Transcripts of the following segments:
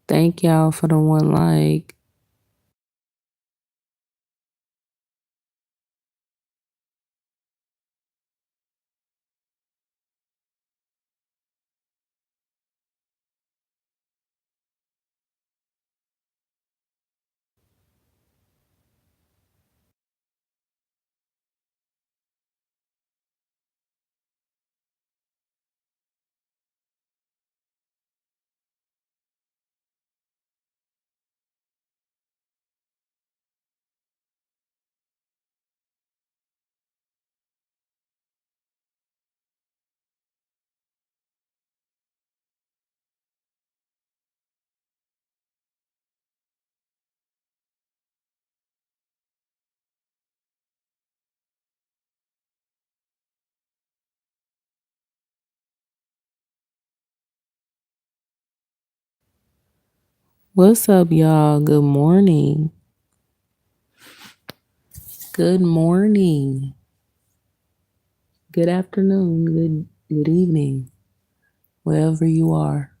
Thank y'all for the one like. What's up, y'all? Good morning. Good morning. Good afternoon. Good evening. Wherever you are.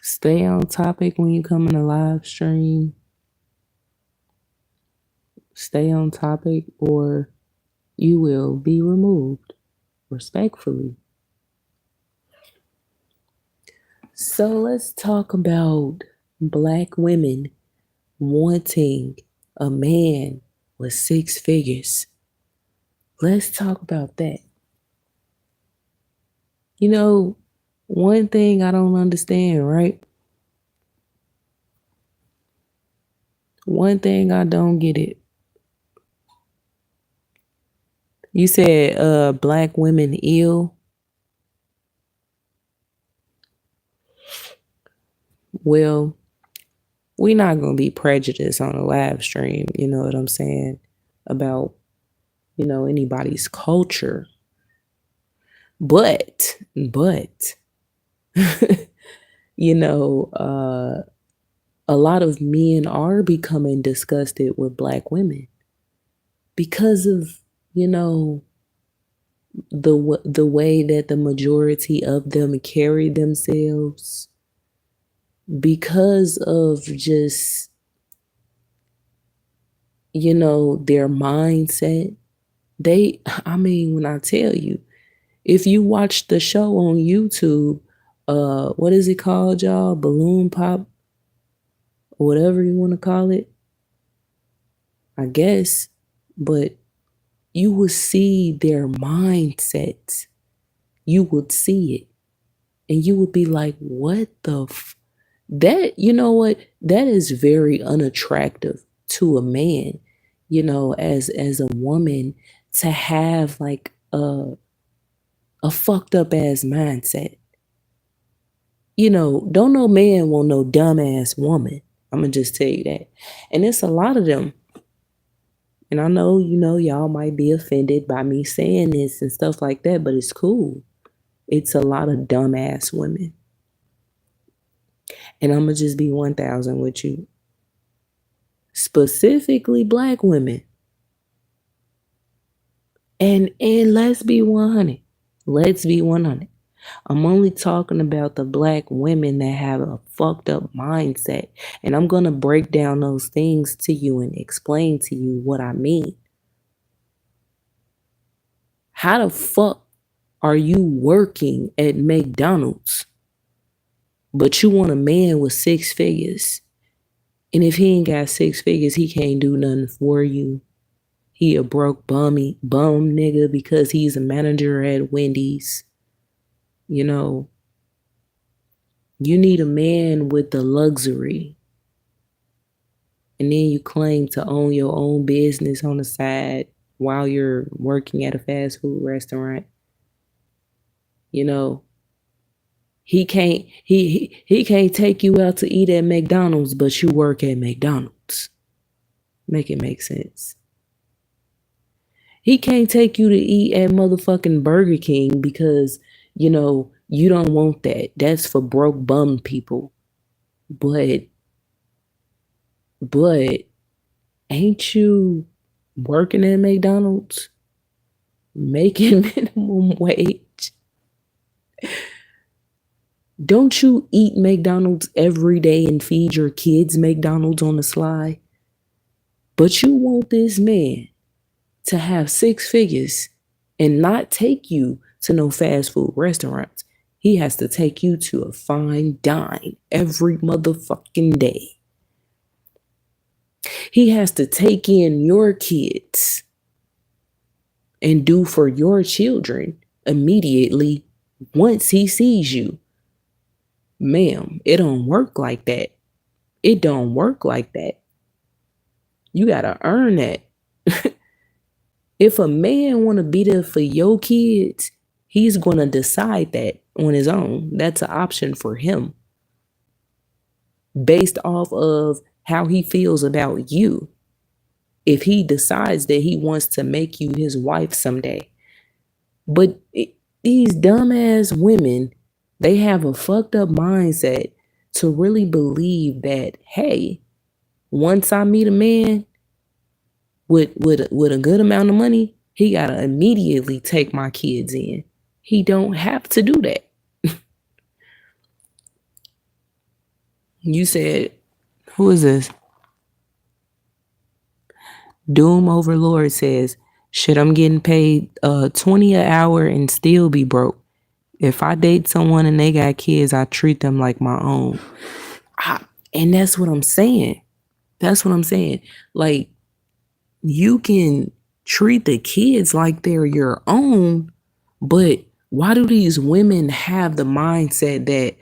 Stay on topic when you come in a live stream. Stay on topic or you will be removed. Respectfully. So let's talk about black women wanting a man with six figures. Let's talk about that. You know, one thing I don't understand, right? One thing I don't get it. You said black women ill. Well, we're not gonna be prejudiced on a live stream, you know what I'm saying? About, anybody's culture. But you know, a lot of men are becoming disgusted with black women because of, you know, the way that the majority of them carry themselves, because of just, their mindset. I mean, when I tell you, if you watch the show on YouTube, what is it called, y'all? Balloon Pop, or whatever you want to call it, I guess. But you will see their mindsets. You would see it. And you would be like, what the that, you know what? That is very unattractive to a man, as a woman, to have like a fucked up ass mindset. Don't no man want no dumbass woman. I'm gonna just tell you that. And it's a lot of them. And I know, y'all might be offended by me saying this and stuff like that, but it's cool. It's a lot of dumbass women. And I'm gonna just be 1000 with you. Specifically black women. And let's be 100. Let's be 100. I'm only talking about the black women that have a fucked up mindset. And I'm going to break down those things to you and explain to you what I mean. How the fuck are you working at McDonald's, but you want a man with six figures? And if he ain't got six figures, he can't do nothing for you. He a broke bum nigga because he's a manager at Wendy's. You know, you need a man with the luxury. And then you claim to own your own business on the side while you're working at a fast food restaurant. You know, he can't take you out to eat at McDonald's, but you work at McDonald's. Make it make sense. He can't take you to eat at motherfucking Burger King because, you don't want that. That's for broke bum people. But ain't you working at McDonald's, making minimum wage. Don't you eat McDonald's every day and feed your kids McDonald's on the sly? But you want this man to have six figures and not take you to no fast food restaurants. He has to take you to a fine dine every motherfucking day. He has to take in your kids and do for your children immediately once he sees you. Ma'am, it don't work like that. It don't work like that. You gotta earn that. If a man wanna be there for your kids, he's gonna decide that on his own. That's an option for him based off of how he feels about you. If he decides that he wants to make you his wife someday. But these dumbass women, they have a fucked up mindset to really believe that, hey, once I meet a man with a good amount of money, he gotta immediately take my kids in. He don't have to do that. You said, who is this? Doom Overlord says, shit, I'm getting paid $20 an hour and still be broke. If I date someone and they got kids, I treat them like my own. And that's what I'm saying. That's what I'm saying. Like, you can treat the kids like they're your own, but why do these women have the mindset that,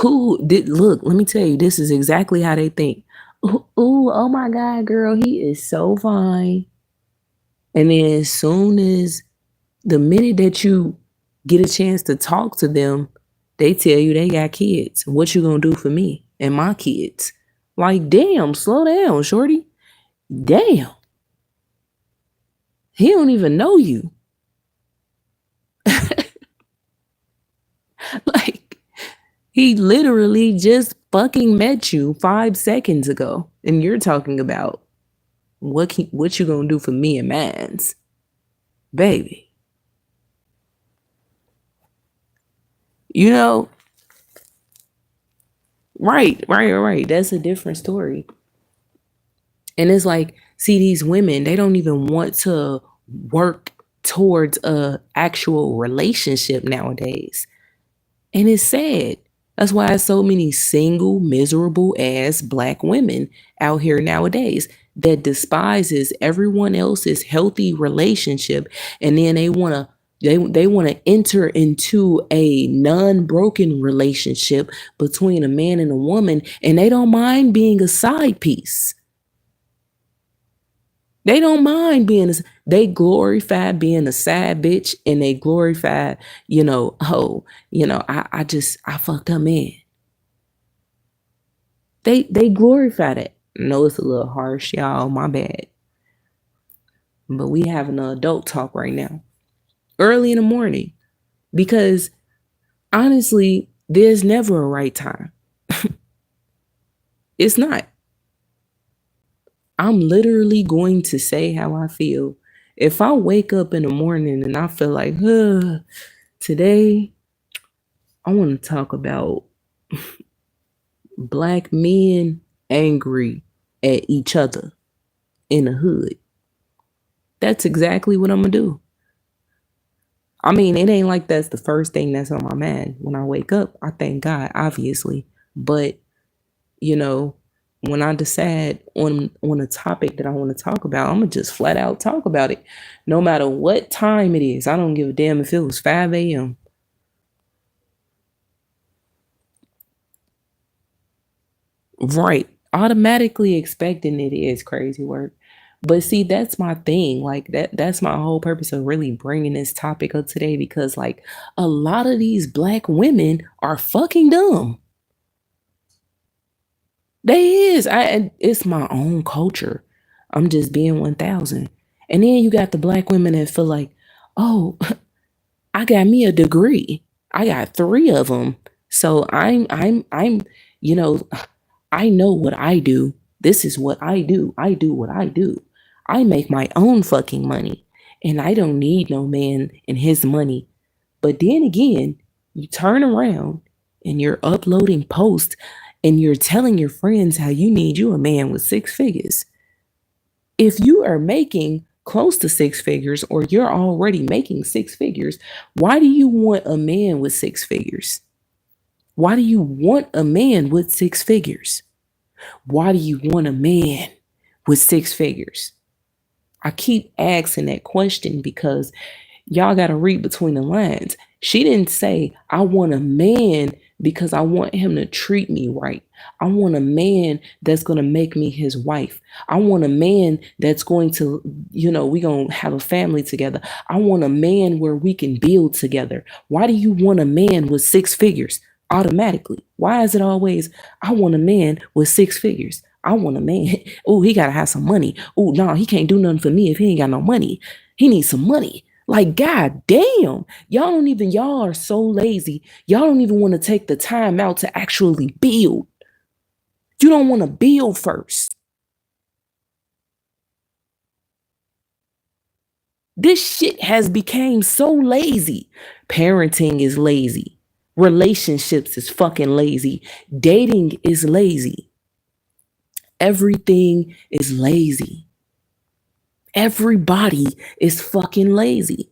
look, let me tell you, this is exactly how they think. Ooh, oh my God, girl, he is so fine. And then as soon as the minute that you get a chance to talk to them, they tell you they got kids. What you gonna do for me and my kids? Like, damn, slow down, shorty. Damn. He don't even know you. Like, he literally just fucking met you 5 seconds ago. And you're talking about what you gonna do for me and mans? Baby. You know? Right. That's a different story. And it's like, see, these women, they don't even want to work towards a actual relationship nowadays. And it's sad. That's why there's so many single, miserable ass black women out here nowadays that despises everyone else's healthy relationship, and then they wanna enter into a non-broken relationship between a man and a woman, and they don't mind being a side piece. They don't mind they glorify being a sad bitch, and they glorify, I fucked her man. They glorify that. I know it's a little harsh, y'all, my bad. But we having an adult talk right now. Early in the morning. Because honestly, there's never a right time. It's not. I'm literally going to say how I feel. If I wake up in the morning and I feel like, today I want to talk about black men angry at each other in the hood, that's exactly what I'm going to do. I mean, it ain't like that's the first thing that's on my mind when I wake up. I thank God, obviously. But, when I decide on a topic that I want to talk about, I'm going to just flat out talk about it. No matter what time it is. I don't give a damn if it was 5 a.m. Right. Automatically expecting it is crazy work. But see, that's my thing. Like that's my whole purpose of really bringing this topic up today, because like a lot of these black women are fucking dumb. They is. It's my own culture. I'm just being 1,000. And then you got the black women that feel like, oh, I got me a degree. I got 3 of them. So I'm I know what I do. This is what I do. I do what I do. I make my own fucking money and I don't need no man and his money. But then again, you turn around and you're uploading posts and you're telling your friends how you need you a man with six figures. If you are making close to six figures or you're already making six figures, why do you want a man with six figures? Why do you want a man with six figures? Why do you want a man with six figures? I keep asking that question because y'all got to read between the lines. She didn't say, I want a man because I want him to treat me right. I want a man that's going to make me his wife. I want a man that's going to, we going to have a family together. I want a man where we can build together. Why do you want a man with six figures automatically? Why is it always, I want a man with six figures? I want a man. Oh, he got to have some money. Oh, no, he can't do nothing for me if he ain't got no money. He needs some money. Like, God damn, y'all are so lazy. Y'all don't even want to take the time out to actually build. You don't want to build first. This shit has become so lazy. Parenting is lazy. Relationships is fucking lazy. Dating is lazy. Everything is lazy. Everybody is fucking lazy.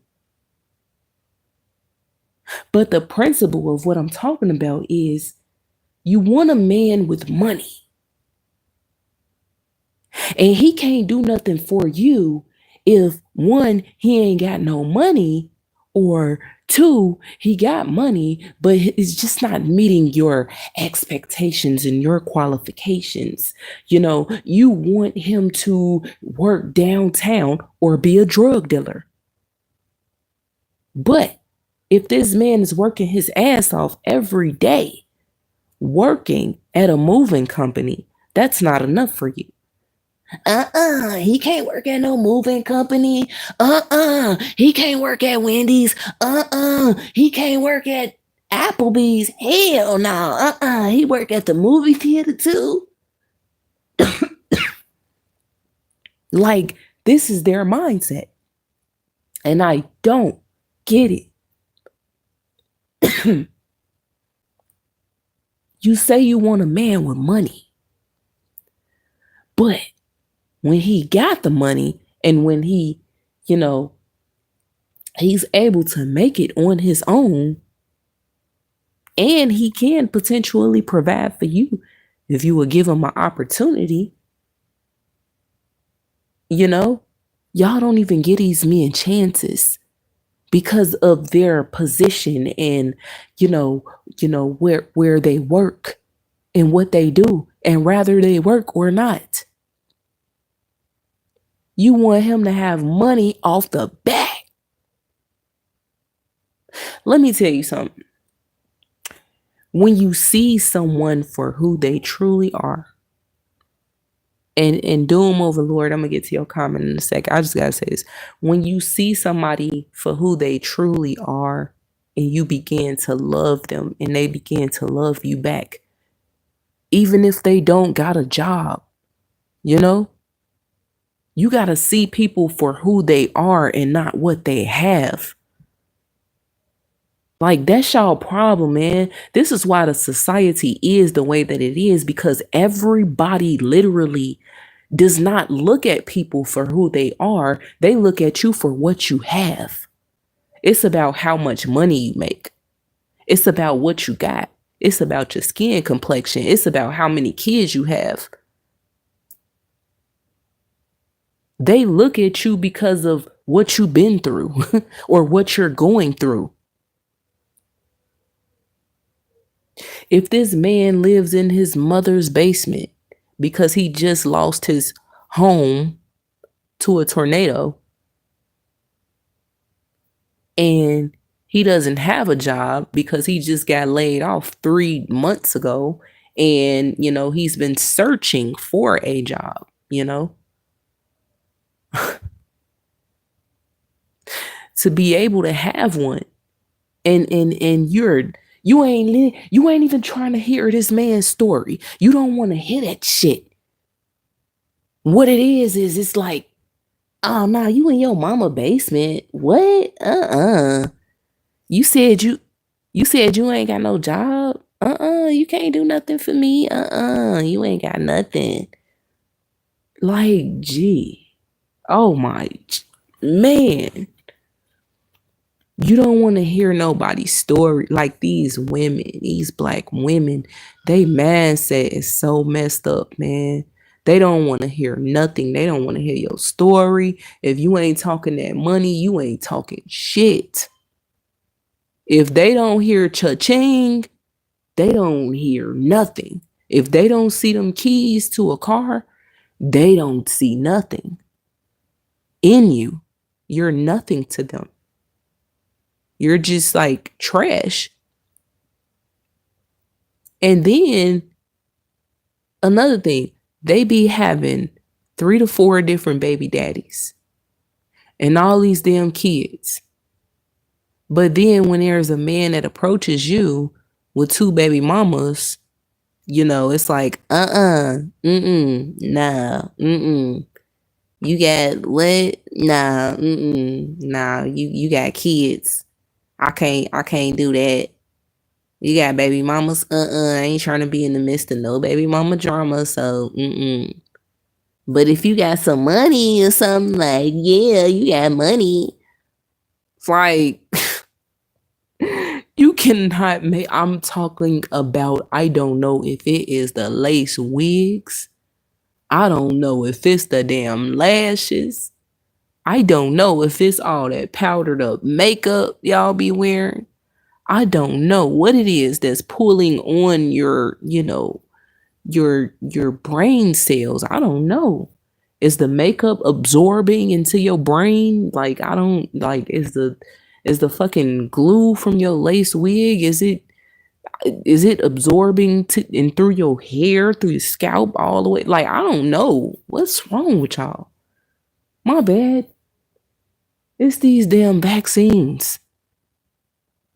But the principle of what I'm talking about is you want a man with money. And he can't do nothing for you if one, he ain't got no money, or two, he got money, but it's just not meeting your expectations and your qualifications. You want him to work downtown or be a drug dealer. But if this man is working his ass off every day, working at a moving company, that's not enough for you. He can't work at no moving company. He can't work at Wendy's. He can't work at Applebee's. Hell no. He work at the movie theater too. Like, this is their mindset. And I don't get it. You say you want a man with money, but when he got the money and when he's able to make it on his own, and he can potentially provide for you if you would give him an opportunity, y'all don't even give these men chances because of their position and, where they work and what they do, and rather they work or not. You want him to have money off the bat. Let me tell you something. When you see someone for who they truly are, and Doom Overlord, I'm going to get to your comment in a second. I just got to say this. When you see somebody for who they truly are, and you begin to love them and they begin to love you back, even if they don't got a job, you got to see people for who they are and not what they have. Like, that's y'all problem, man. This is why the society is the way that it is, because everybody literally does not look at people for who they are. They look at you for what you have. It's about how much money you make. It's about what you got. It's about your skin complexion. It's about how many kids you have. They look at you because of what you've been through or what you're going through. If this man lives in his mother's basement because he just lost his home to a tornado and he doesn't have a job because he just got laid off 3 months ago, and, he's been searching for a job, to be able to have one. And you ain't even trying to hear this man's story. You don't want to hear that shit. What it is it's like Oh no, you in your mama basement. What? You said you ain't got no job. You can't do nothing for me. You ain't got nothing. Like, gee. Oh my man. You don't want to hear nobody's story. Like these women, these black women, they mindset is so messed up, man. They don't want to hear nothing. They don't want to hear your story. If you ain't talking that money, you ain't talking shit. If they don't hear cha-ching, they don't hear nothing. If they don't see them keys to a car, they don't see nothing in you. You're nothing to them. You're just like trash. And then another thing, they be having 3 to 4 different baby daddies and all these damn kids. But then when there's a man that approaches you with 2 baby mamas, you know, it's like, nah, you got what? Nah, you got kids. I can't do that. You got baby mamas? I ain't trying to be in the midst of no baby mama drama, so But if you got some money or something, like, yeah, you got money. It's like you cannot make. I'm talking about, I don't know if it is the lace wigs. I don't know if it's the damn lashes. I don't know if it's all that powdered up makeup y'all be wearing. I don't know what it is that's pulling on your, your brain cells. I don't know. Is the makeup absorbing into your brain? Like, I don't like, is the fucking glue from your lace wig, is it absorbing to and through your hair, through your scalp all the way? Like, I don't know. What's wrong with y'all? My bad. It's these damn vaccines.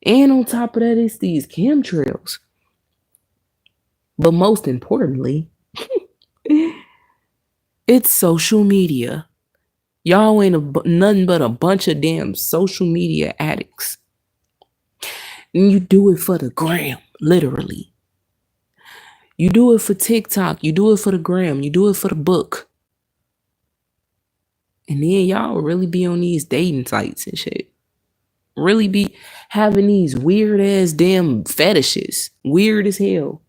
And on top of that, it's these chemtrails. But most importantly, it's social media. Y'all ain't nothing but a bunch of damn social media addicts. And you do it for the gram, literally. You do it for TikTok. You do it for the gram. You do it for the book. And then y'all really be on these dating sites and shit. Really be having these weird ass damn fetishes. Weird as hell.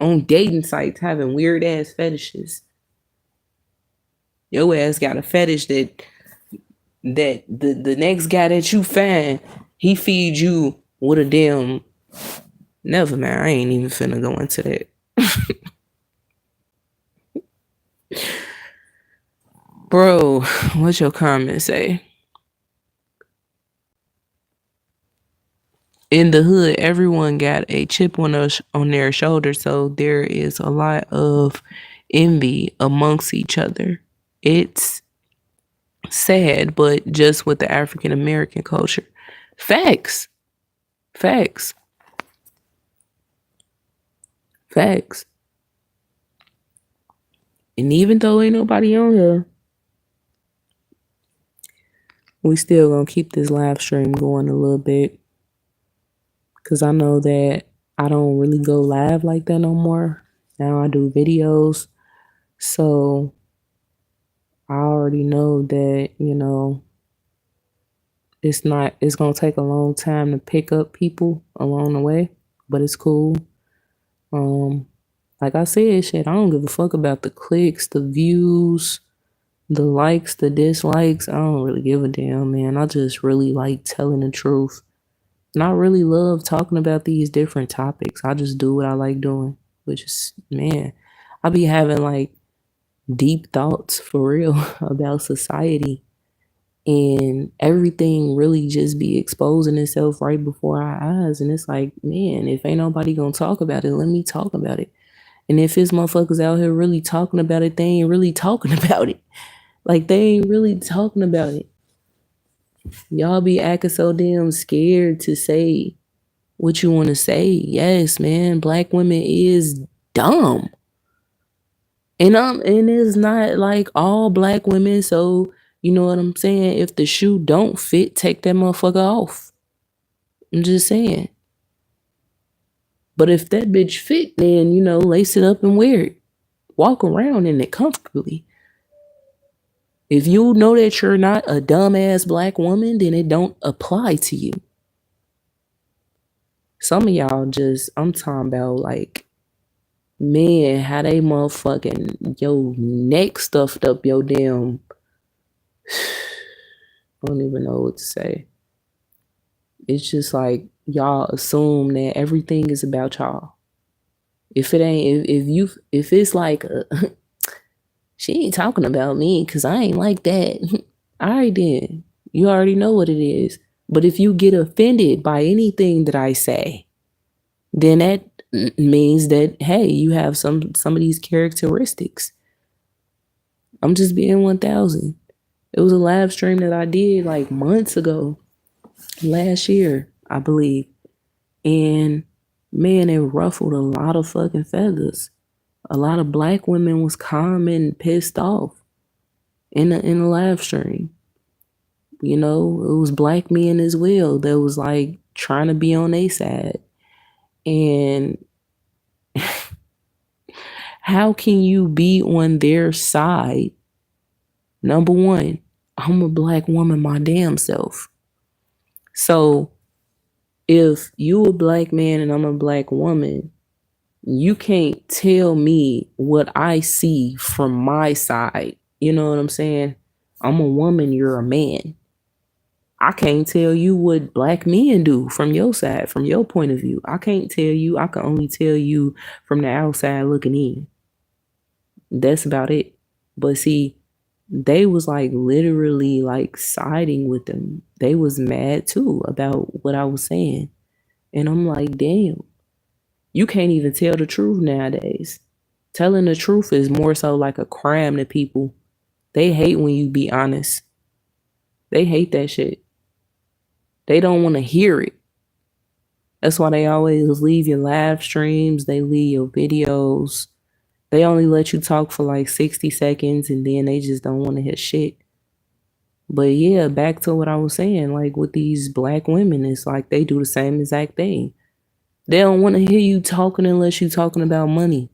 On dating sites having weird ass fetishes. Your ass got a fetish that the next guy that you find, he feeds you with a damn. Never mind, I ain't even finna go into that. Bro, what's your comment say? In the hood, everyone got a chip on their shoulder, so there is a lot of envy amongst each other. It's sad, but just with the African American culture. Facts. And even though ain't nobody on here, we still gonna keep this live stream going a little bit. Cause I know that I don't really go live like that no more. Now I do videos. So I already know that, it's gonna take a long time to pick up people along the way, but it's cool. Like I said, shit, I don't give a fuck about the clicks, the views, the likes, the dislikes. I don't really give a damn, man. I just really like telling the truth. And I really love talking about these different topics. I just do what I like doing, which is, man, I be having like deep thoughts for real about society, and everything really just be exposing itself right before our eyes. And it's like, man, if ain't nobody gonna talk about it, let me talk about it. And if it's motherfuckers out here really talking about it, they ain't really talking about it. Like, they ain't really talking about it. Y'all be acting so damn scared to say what you want to say. Yes, man, black women is dumb. And it's not like all black women, so you know what I'm saying? If the shoe don't fit, take that motherfucker off. I'm just saying. But if that bitch fit, then you know, lace it up and wear it. Walk around in it comfortably. If you know that you're not a dumbass black woman, then it don't apply to you. Some of y'all just, I'm talking about like, man, how they motherfucking yo neck stuffed up your damn. I don't even know what to say. It's just like y'all assume that everything is about y'all. If it ain't, if it's like, she ain't talking about me because I ain't like that. All right, then. You already know what it is. But if you get offended by anything that I say, then that means that, hey, you have some of these characteristics. I'm just being 1000. It was a live stream that I did like months ago, last year, I believe. And man, it ruffled a lot of fucking feathers. A lot of black women was calm and pissed off in the live stream. You know, it was black men as well that was like trying to be on their side. And how can you be on their side? Number one, I'm a black woman my damn self. So if you a black man and I'm a black woman, you can't tell me what I see from my side. You know what I'm saying? I'm a woman, you're a man. I can't tell you what black men do from your side, from your point of view. I can't tell you. I can only tell you from the outside looking in. That's about it. But see, they was like literally like siding with them. They was mad too about what I was saying. And I'm like, damn, you can't even tell the truth nowadays. Telling the truth is more so like a crime to people. They hate when you be honest. They hate that shit. They don't want to hear it. That's why they always leave your live streams. They leave your videos. They only let you talk for like 60 seconds and then they just don't want to hear shit. But yeah, back to what I was saying, like with these black women, it's like they do the same exact thing. They don't want to hear you talking unless you're talking about money.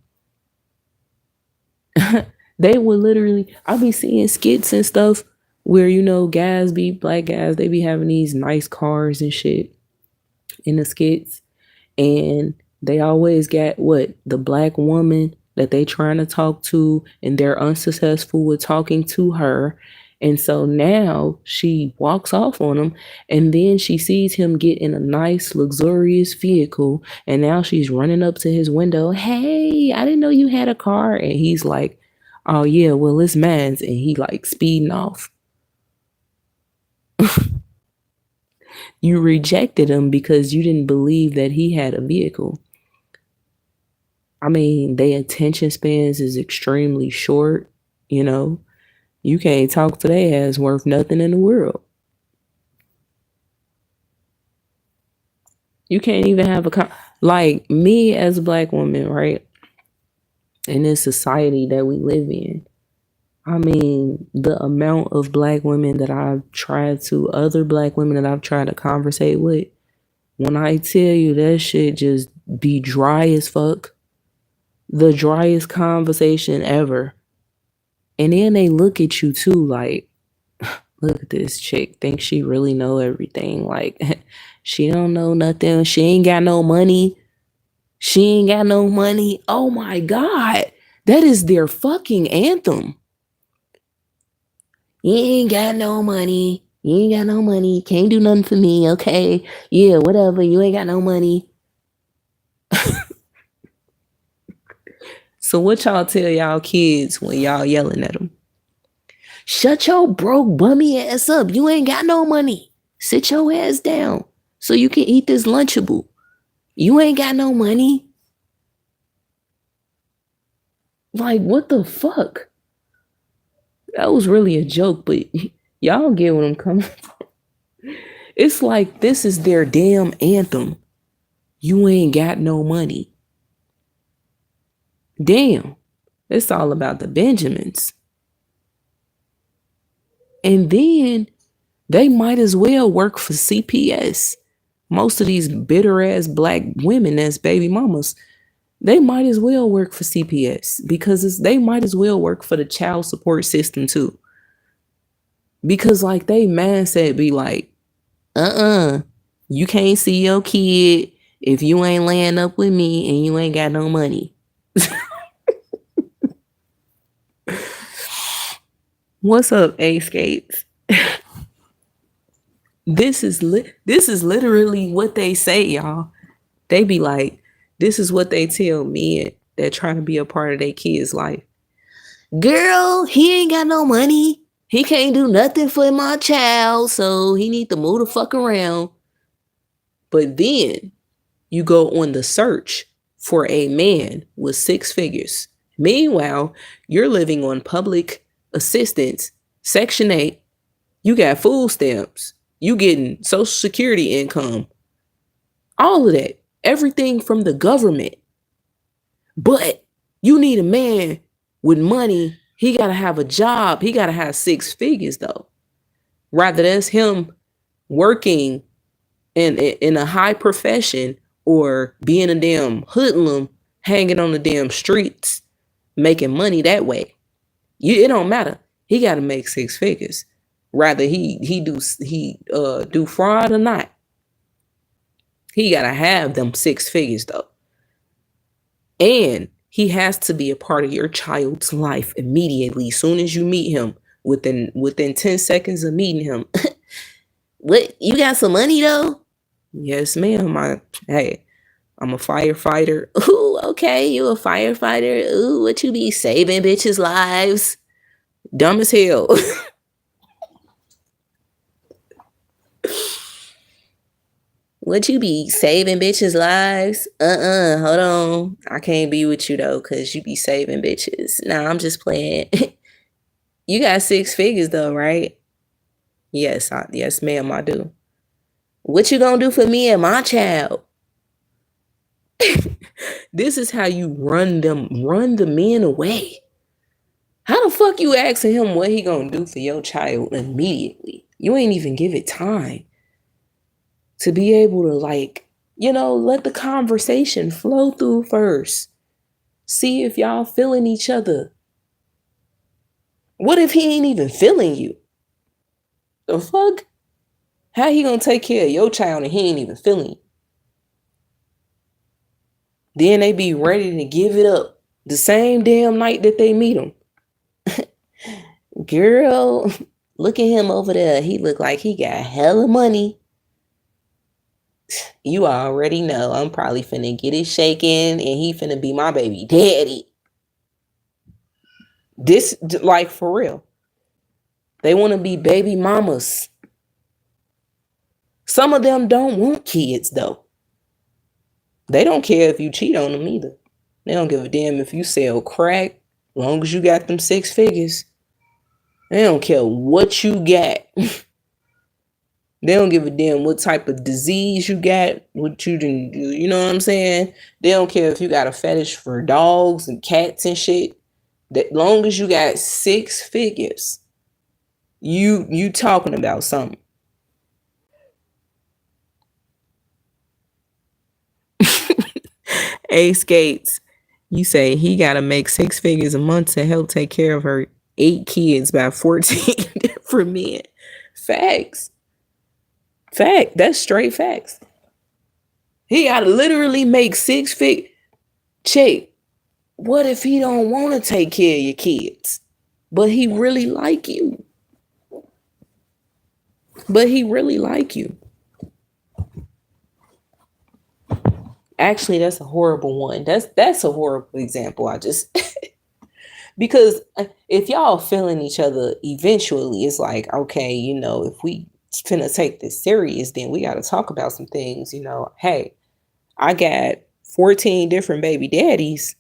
They would literally, I be seeing skits and stuff where, you know, black guys, they be having these nice cars and shit in the skits. And they always got the black woman that they trying to talk to and they're unsuccessful with talking to her. And so now she walks off on him and then she sees him get in a nice luxurious vehicle and now she's running up to his window. Hey, I didn't know you had a car. And he's like, oh yeah, well it's man's. And he like speeding off. You rejected him because you didn't believe that he had a vehicle. I mean, their attention spans is extremely short, you know. You can't talk to their ass worth nothing in the world. You can't even have like me as a black woman, right? In this society that we live in. I mean, the amount of black women that other black women that I've tried to conversate with, when I tell you that shit just be dry as fuck, the driest conversation ever. And then they look at you too like, look at this chick, think she really know everything. Like, she don't know nothing. She ain't got no money. She ain't got no money. Oh my God. That is their fucking anthem. You ain't got no money. You ain't got no money. Can't do nothing for me. Okay. Yeah, whatever. You ain't got no money. So what y'all tell y'all kids when y'all yelling at them? Shut your broke bummy ass up. You ain't got no money. Sit your ass down so you can eat this Lunchable. You ain't got no money. Like, what the fuck? That was really a joke, but y'all get what I'm coming from. It's like this is their damn anthem. You ain't got no money. Damn. It's all about the Benjamins. And then they might as well work for CPS. Most of these bitter ass black women as baby mamas, they might as well work for CPS because they might as well work for the child support system too. Because like they mindset be like, you can't see your kid if you ain't laying up with me and you ain't got no money. What's up, A Skates? This is literally what they say, y'all. They be like, this is what they tell men that trying to be a part of their kid's life. Girl, he ain't got no money. He can't do nothing for my child, so he need to move the fuck around. But then you go on the search for a man with 6 figures. Meanwhile, you're living on public assistance, Section 8. You got food stamps. You getting Social Security income. All of that. Everything from the government. But you need a man with money. He got to have a job. He got to have 6 figures, though. Rather, that's him working in a high profession or being a damn hoodlum, hanging on the damn streets, making money that way. It don't matter. He got to make 6 figures. Rather he do fraud or not. He got to have them 6 figures though. And he has to be a part of your child's life immediately. As soon as you meet him, within 10 seconds of meeting him. What, you got some money though? Yes, ma'am. I'm a firefighter. Ooh, okay, you a firefighter. Ooh, what you be saving bitches' lives? Dumb as hell. What you be saving bitches' lives? Hold on. I can't be with you though, cause you be saving bitches. Nah, I'm just playing. You got 6 figures though, right? Yes, yes, ma'am, I do. What you gonna do for me and my child? This is how you run the men away. How the fuck you asking him what he gonna do for your child immediately? You ain't even give it time to be able to let the conversation flow through first. See if y'all feeling each other. What if he ain't even feeling you? The fuck? How he gonna take care of your child and he ain't even feeling you? Then they be ready to give it up the same damn night that they meet him. Girl, look at him over there. He look like he got hella money. You already know I'm probably finna get it shaken and he finna be my baby daddy. This, like, for real. They want to be baby mamas. Some of them don't want kids, though. They don't care if you cheat on them either. They don't give a damn if you sell crack, long as you got them 6 figures. They don't care what you got. They don't give a damn what type of disease you got, what you didn't do. You know what I'm saying? They don't care if you got a fetish for dogs and cats and shit. That long as you got 6 figures, you talking about something. A Skates, you say he gotta make 6 figures a month to help take care of her 8 kids by 14 different men. Facts. Fact. That's straight facts. He gotta literally make 6 figures. Chick, what if he don't want to take care of your kids, but he really like you? Actually, that's a horrible one. That's a horrible example. I just because if y'all feeling each other, eventually it's like, okay, if we finna take this serious, then we got to talk about some things. Hey, I got 14 different baby daddies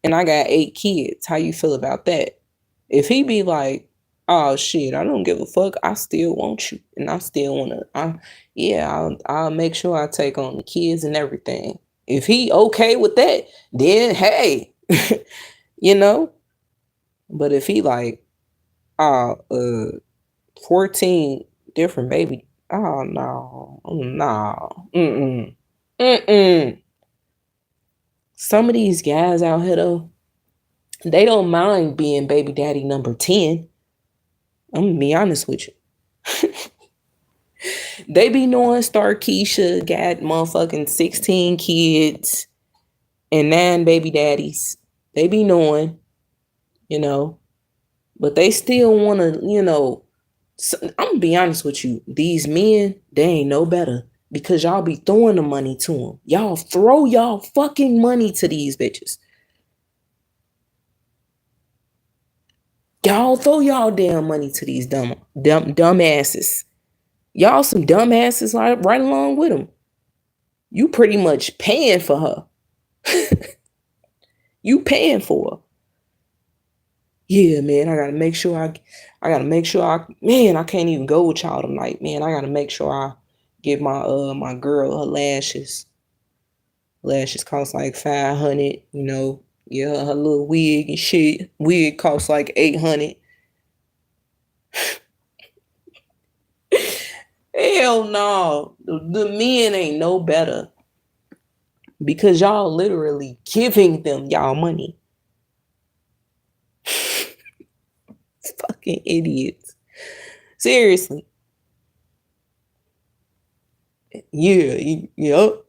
and I got 8 kids. How you feel about that? If he be like, oh shit, I don't give a fuck, I still want you and I still want to, I'll make sure I take on the kids and everything. If he okay with that, then hey, But if he like, oh, 14 different baby, oh no, no, mm-mm. Some of these guys out here though, they don't mind being baby daddy number 10. I'm gonna be honest with you. They be knowing Starkeisha got motherfucking 16 kids and 9 baby daddies. They be knowing, you know, but they still want to, so, I'm gonna be honest with you. These men, they ain't no better because y'all be throwing the money to them. Y'all throw y'all fucking money to these bitches. Y'all throw y'all damn money to these dumb asses. Y'all some dumb asses right along with them. You pretty much paying for her. You paying for her. Yeah, man, man, I can't even go with y'all tonight, man. I gotta make sure I give my girl her lashes. Lashes cost like 500, Yeah, her little wig and shit. Wig costs like 800. Hell no. The men ain't no better. Because y'all literally giving them y'all money. Fucking idiots. Seriously. Yeah, yep.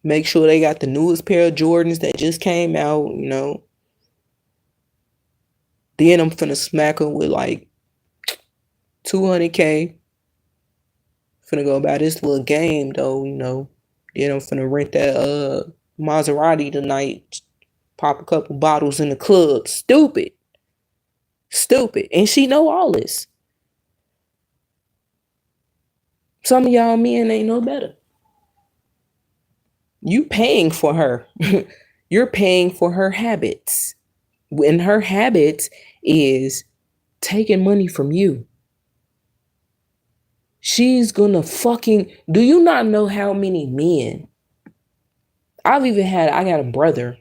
Make sure they got the newest pair of Jordans that just came out, Then I'm finna smack them with like 200K. Finna go buy this little game though. Then I'm finna rent that Maserati tonight. Pop a couple bottles in the club. Stupid. Stupid. And she know all this. Some of y'all men ain't no better. You paying for her. You're paying for her habits. And her habits is taking money from you. She's gonna fucking. Do you not know how many men? I got a brother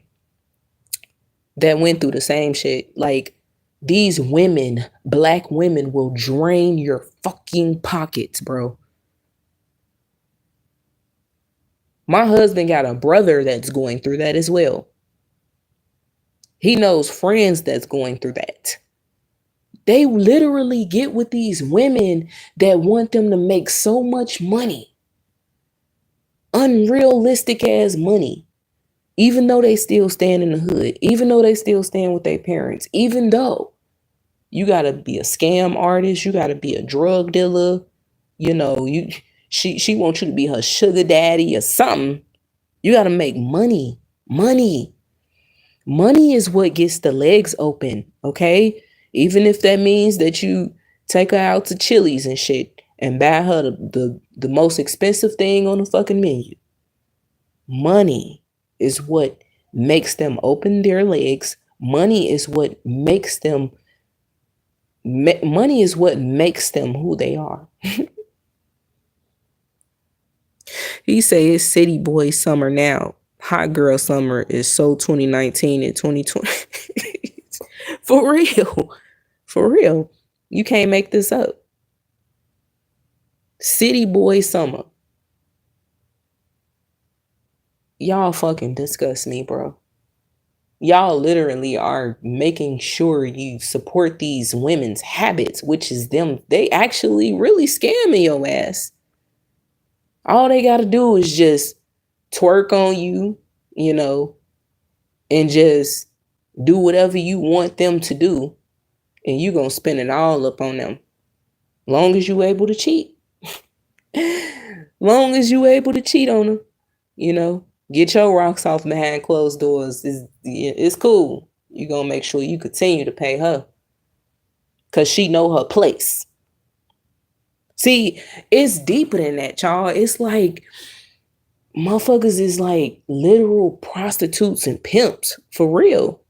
that went through the same shit. Like, these women, black women, will drain your fucking pockets, bro. My husband got a brother that's going through that as well. He knows friends that's going through that. They literally get with these women that want them to make so much money. Unrealistic ass money. Even though they still stand in the hood, even though they still stand with their parents, even though you gotta be a scam artist, you gotta be a drug dealer, she wants you to be her sugar daddy or something. You gotta make money. Money. Money is what gets the legs open, okay? Even if that means that you take her out to Chili's and shit and buy her the most expensive thing on the fucking menu. Money is what makes them open their legs. Money is what makes them who they are. He say it's city boy summer now. Hot girl summer is so 2019 and 2020. For real. For real. You can't make this up. City boy summer. Y'all fucking disgust me, bro. Y'all literally are making sure you support these women's habits, which is them. They actually really scamming your ass. All they got to do is just twerk on you, and just do whatever you want them to do. And you going to spend it all up on them. Long as you able to cheat. Long as you able to cheat on them, get your rocks off behind closed doors. It's cool. You going to make sure you continue to pay her. Because she know her place. See, it's deeper than that, y'all. It's like motherfuckers is like literal prostitutes and pimps. For real.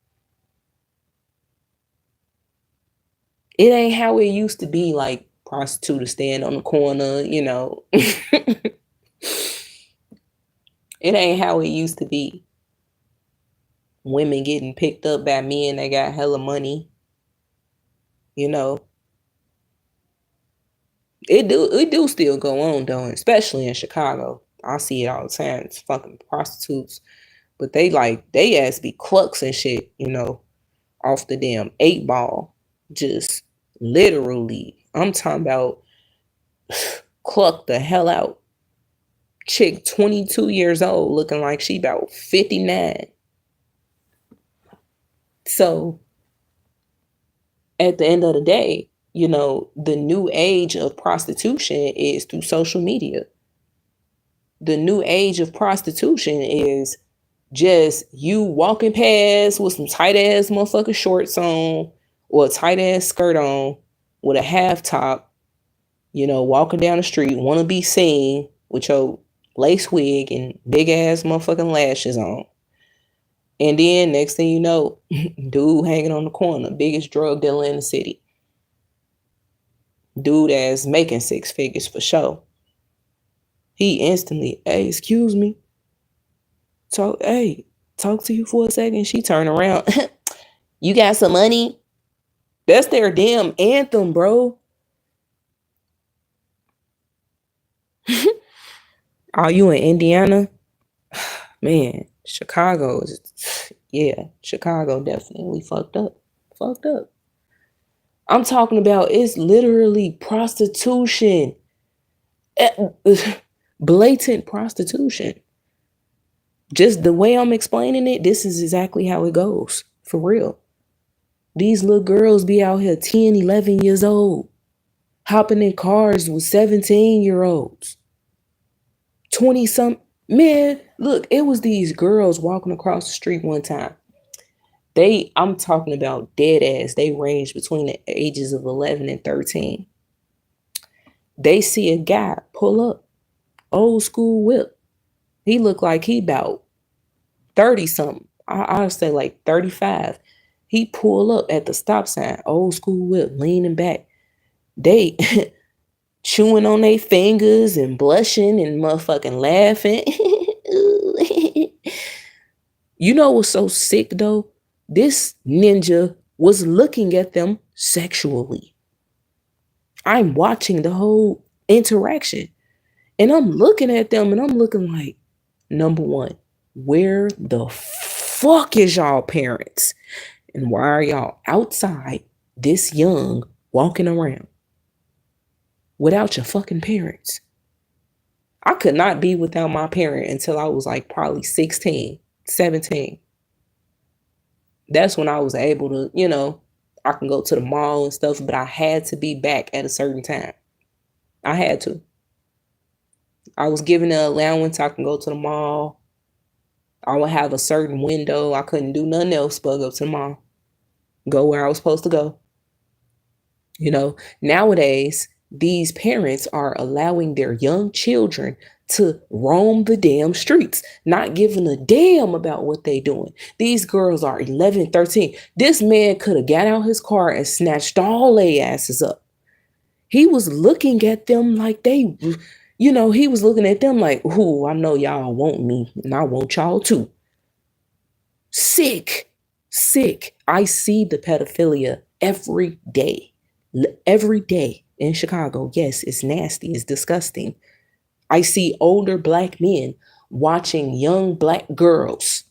It ain't how it used to be, like prostitute to stand on the corner, It ain't how it used to be. Women getting picked up by men that got hella money. You know, it do still go on though, especially in Chicago. I see it all the time. It's fucking prostitutes, but they ass be clucks and shit. Off the damn 8 ball, just literally. I'm talking about cluck the hell out. Chick 22 years old, looking like she about 59. So at the end of the day, the new age of prostitution is through social media. The new age of prostitution is just you walking past with some tight ass motherfucking shorts on or a tight ass skirt on with a half top, walking down the street, want to be seen with your lace wig and big ass motherfucking lashes on. And then next thing you know, dude hanging on the corner, biggest drug dealer in the city. Dude that's making 6 figures for sure. He instantly, hey, excuse me. Talk to you for a second. She turned around. You got some money? That's their damn anthem, bro. Are you in Indiana? Man, Chicago definitely fucked up. Fucked up. I'm talking about it's literally prostitution. Blatant prostitution. Just the way I'm explaining it, this is exactly how it goes. For real. These little girls be out here 10, 11 years old, hopping in cars with 17-year-olds. 20-some. Man, look, it was these girls walking across the street one time. I'm talking about dead ass. They range between the ages of 11 and 13. They see a guy pull up, old school whip. He looked like he about 30 something. I'd say like 35. He pull up at the stop sign, old school whip, leaning back. They chewing on their fingers and blushing and motherfucking laughing. You know what's so sick though? This ninja was looking at them sexually. I'm watching the whole interaction and I'm looking at them and I'm looking like, number one, where the fuck is y'all parents? And why are y'all outside this young walking around without your fucking parents? I could not be without my parent until I was like probably 16, 17. That's when I was able to, I can go to the mall and stuff, but I had to be back at a certain time. I had to. I was given an allowance. I can go to the mall. I would have a certain window. I couldn't do nothing else but go to the mall. Go where I was supposed to go. Nowadays, these parents are allowing their young children to roam the damn streets, not giving a damn about what they doing. These girls are 11, 13. This man could have got out his car and snatched all their asses up. He was looking at them like he was looking at them like, ooh, I know y'all want me and I want y'all too. Sick. I see the pedophilia every day. Every day in Chicago. Yes, it's nasty. It's disgusting. I see older black men watching young black girls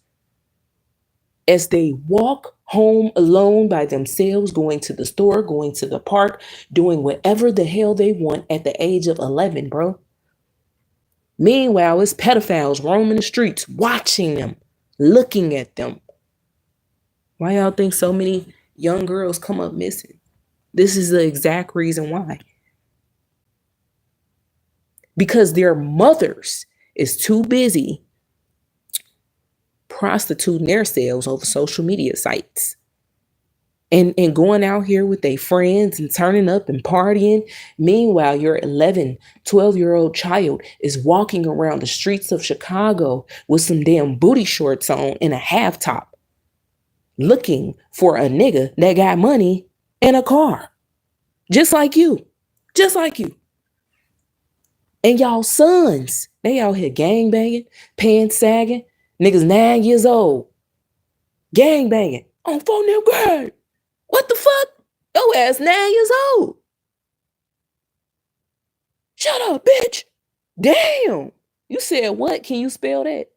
as they walk home alone by themselves, going to the store, going to the park, doing whatever the hell they want at the age of 11, bro. Meanwhile, it's pedophiles roaming the streets, watching them, looking at them. Why y'all think so many young girls come up missing? This is the exact reason why. Because their mothers is too busy prostituting themselves over social media sites and going out here with their friends and turning up and partying. Meanwhile, your 11, 12-year-old child is walking around the streets of Chicago with some damn booty shorts on and a half top, looking for a nigga that got money and a car. Just like you. And y'all sons, they out here gangbanging, pants sagging, niggas 9 years old, gangbanging on phone name grade. What the fuck? Your ass 9 years old. Shut up, bitch. Damn. You said what? Can you spell that?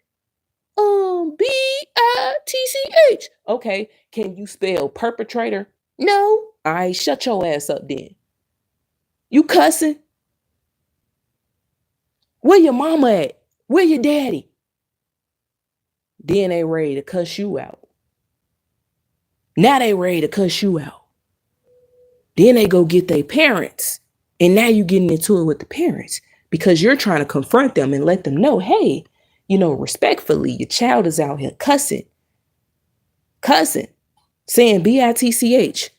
Bitch. Okay. Can you spell perpetrator? No. All right, shut your ass up then. You cussing? Where your mama at? Where your daddy? Then they ready to cuss you out. Now they ready to cuss you out. Then they go get their parents. And now you getting into it with the parents because you're trying to confront them and let them know, hey, respectfully, your child is out here cussing, saying bitch.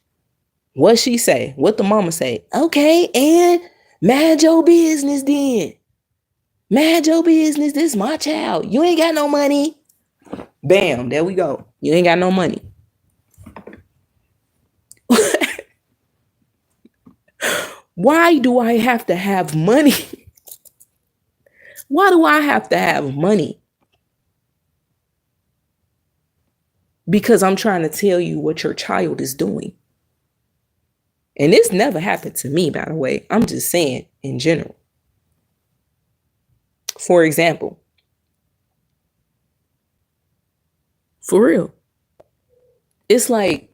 What she say? What the mama say? Okay, and mind your business then. Mind your business. This is my child. You ain't got no money. Bam, there we go. You ain't got no money. Why do I have to have money? Why do I have to have money? Because I'm trying to tell you what your child is doing. And this never happened to me, by the way. I'm just saying in general. For example, for real, it's like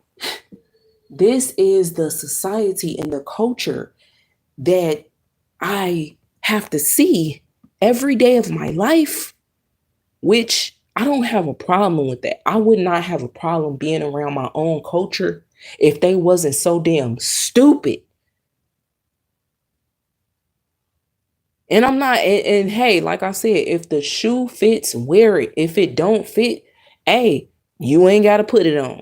this is the society and the culture that I have to see every day of my life, which I don't have a problem with that. I would not have a problem being around my own culture if they wasn't so damn stupid. And I'm not, and hey, like I said, if the shoe fits, wear it. If it don't fit, hey, you ain't got to put it on.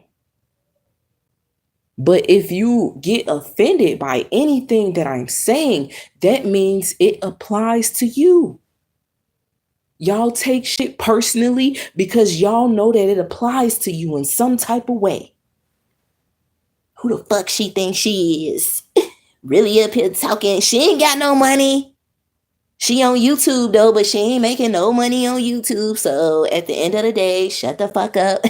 But if you get offended by anything that I'm saying, that means it applies to you. Y'all take shit personally because y'all know that it applies to you in some type of way. Who the fuck she thinks she is? Really up here talking. She ain't got no money. She on YouTube though, but she ain't making no money on YouTube. So at the end of the day, shut the fuck up.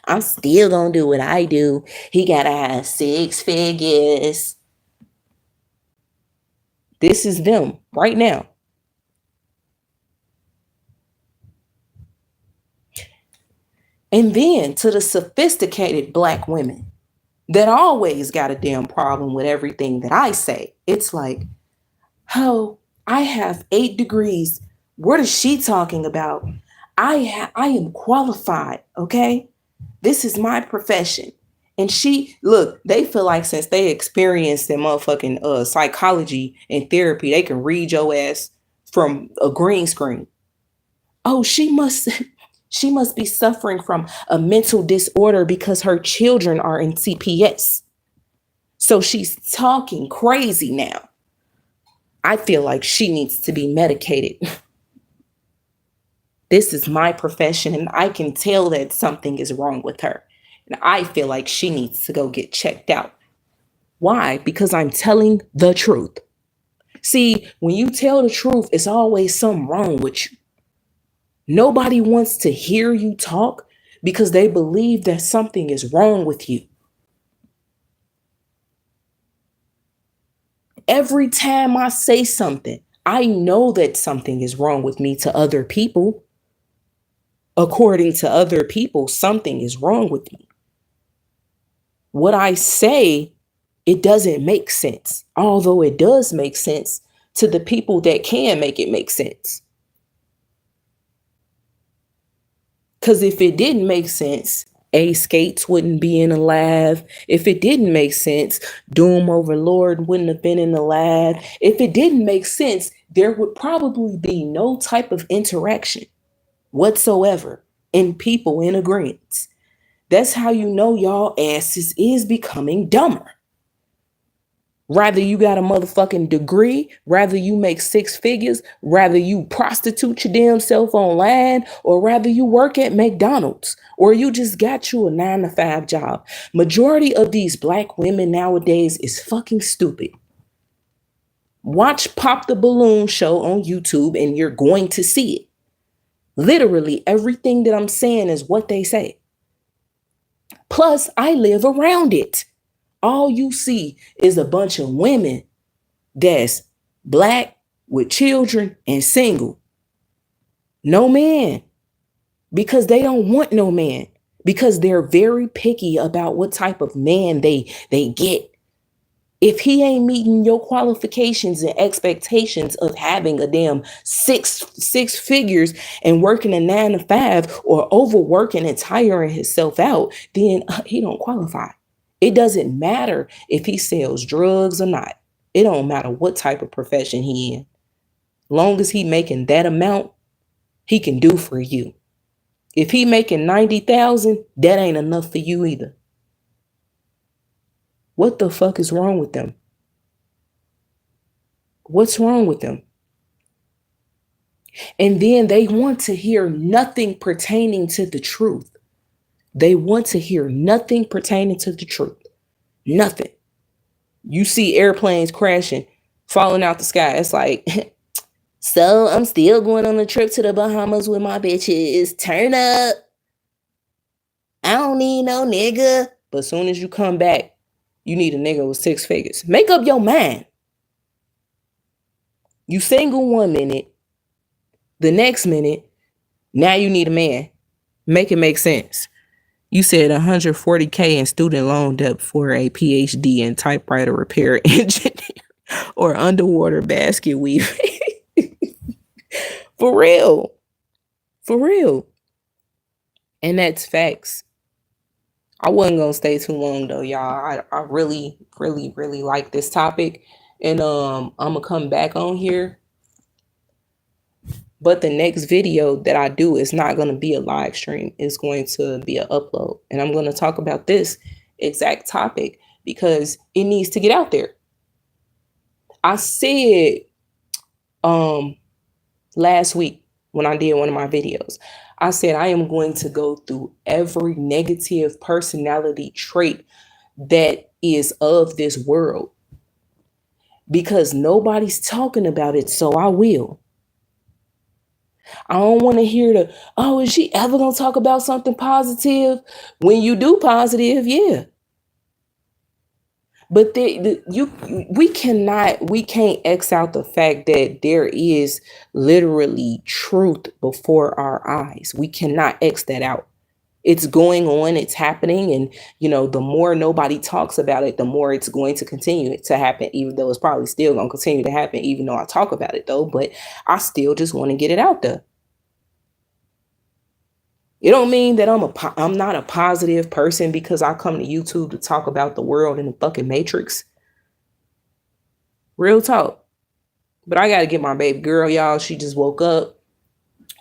I'm still gonna do what I do. He gotta have 6 figures. This is them right now. And then to the sophisticated black women that always got a damn problem with everything that I say. It's like, oh, I have 8 degrees. What is she talking about? I am qualified, okay? This is my profession. And they feel like since they experienced in motherfucking psychology and therapy, they can read your ass from a green screen. Oh, she must be suffering from a mental disorder because her children are in CPS. So she's talking crazy now. I feel like she needs to be medicated. This is my profession and I can tell that something is wrong with her. And I feel like she needs to go get checked out. Why? Because I'm telling the truth. See, when you tell the truth, it's always something wrong with you. Nobody wants to hear you talk because they believe that something is wrong with you. Every time I say something, I know that something is wrong with me to other people. According to other people, something is wrong with me. What I say, it doesn't make sense, although it does make sense to the people that can make it make sense. Because if it didn't make sense, Skates wouldn't be in the lab. If it didn't make sense, Doom Overlord wouldn't have been in the lab. If it didn't make sense, there would probably be no type of interaction whatsoever in people in agreement. That's how you know y'all asses is becoming dumber. Rather you got a motherfucking degree, rather you make 6 figures, rather you prostitute your damn self online, or rather you work at McDonald's, or you just got you a 9-to-5 job. Majority of these black women nowadays is fucking stupid. Watch Pop the Balloon show on YouTube and you're going to see it. Literally everything that I'm saying is what they say. Plus, I live around it. All you see is a bunch of women that's black with children and single. No man. Because they don't want no man. Because they're very picky about what type of man they get. If he ain't meeting your qualifications and expectations of having a damn six figures and working a 9 to 5 or overworking and tiring himself out, then he don't qualify. It doesn't matter if he sells drugs or not. It don't matter what type of profession he in. Long as he making that amount, he can do for you. If he making 90,000, that ain't enough for you either. What the fuck is wrong with them? What's wrong with them? And then they want to hear nothing pertaining to the truth. They want to hear nothing pertaining to the truth. Nothing. You see airplanes crashing, falling out the sky. It's like, so I'm still going on a trip to the Bahamas with my bitches. Turn up. I don't need no nigga. But as soon as you come back, you need a nigga with 6 figures. Make up your mind. You single 1 minute. The next minute, now you need a man. Make it make sense. You said $140K in student loan debt for a PhD in typewriter repair engineer or underwater basket weaving. For real. For real. And that's facts. I wasn't going to stay too long though, y'all. I really, really, really like this topic. And I'm going to come back on here. But the next video that I do is not going to be a live stream. It's going to be an upload. And I'm going to talk about this exact topic because it needs to get out there. I said last week when I did one of my videos, I said I am going to go through every negative personality trait that is of this world because nobody's talking about it, so I will. I don't want to hear is she ever going to talk about something positive? When you do positive, yeah. But we can't X out the fact that there is literally truth before our eyes. We cannot X that out. It's going on, it's happening. And, the more nobody talks about it, the more it's going to continue to happen, even though it's probably still going to continue to happen, even though I talk about it, though. But I still just want to get it out there. It don't mean that I'm not a positive person because I come to YouTube to talk about the world in the fucking Matrix. Real talk. But I got to get my baby girl, y'all. She just woke up.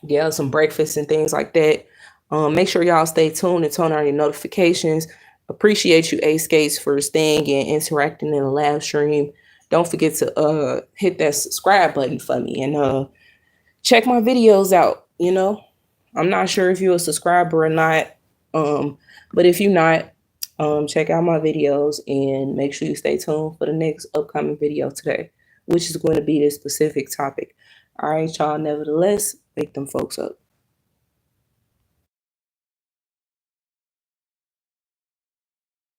Get her some breakfast and things like that. Make sure y'all stay tuned and turn on your notifications. Appreciate you, A-Skates, for staying and interacting in the live stream. Don't forget to hit that subscribe button for me and check my videos out, I'm not sure if you're a subscriber or not, but if you're not, check out my videos and make sure you stay tuned for the next upcoming video today, which is going to be this specific topic. All right, y'all. Nevertheless, wake them folks up.